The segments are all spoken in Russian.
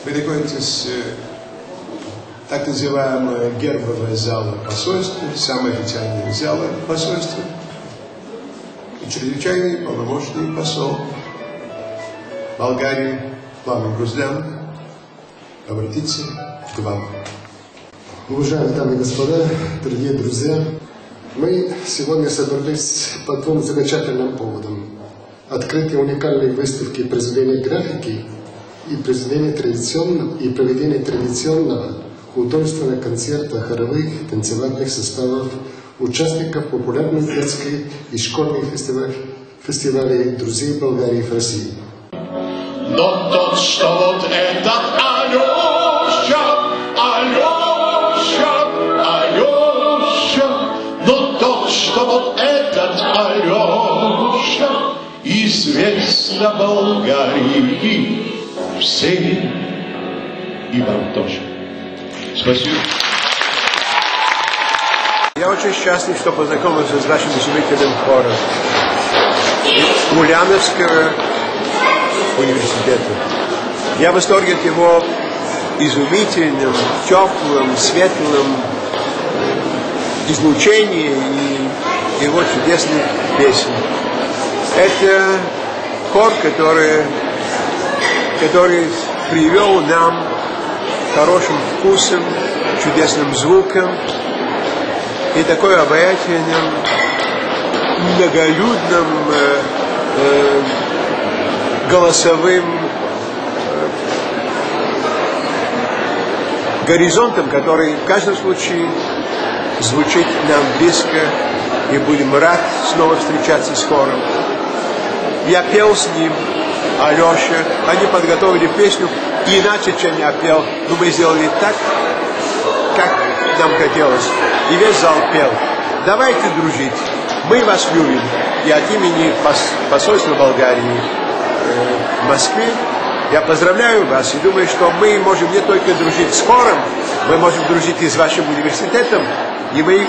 Вы находитесь так называемая гербовая зала посольства, самая официальная зала посольства. И чрезвычайный полномочный посол Болгарии Пламен Грузлян обратиться к вам. Уважаемые дамы и господа, дорогие друзья, мы сегодня собрались по двум замечательным поводам. Открытие уникальной выставки произведений графики и проведение традиционного художественного концерта хоровых танцевальных составов участников популярных детских и школьных фестивалей «Друзей Болгарии» в России. Но тот, что вот это Алеша, но тот, что вот этот Алеша, известно Болгарии всем и вам тоже. Спасибо. Я очень счастлив, что познакомился с вашим учителем хора Ульяновского университета. Я в восторге от его изумительным, теплым, светлым излучения и его чудесных песен. Это хор, который привел нам хорошим вкусом, чудесным звуком и такой обаятельным, многолюдным, голосовым горизонтом, который в каждом случае звучит нам близко, и будем рад снова встречаться с хором. Я пел с ним, Алеша, они подготовили песню, и иначе, чем я пел, но мы сделали так, как нам хотелось. И весь зал пел. Давайте дружить, мы вас любим. И от имени посольства Болгарии в Москве я поздравляю вас и думаю, что мы можем не только дружить с хором, мы можем дружить и с вашим университетом, и мы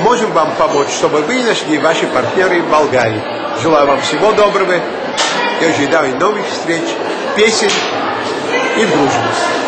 можем вам помочь, чтобы вы нашли ваши партнеры в Болгарии. Желаю вам всего доброго и ожидаю новых встреч, песен и дружбы.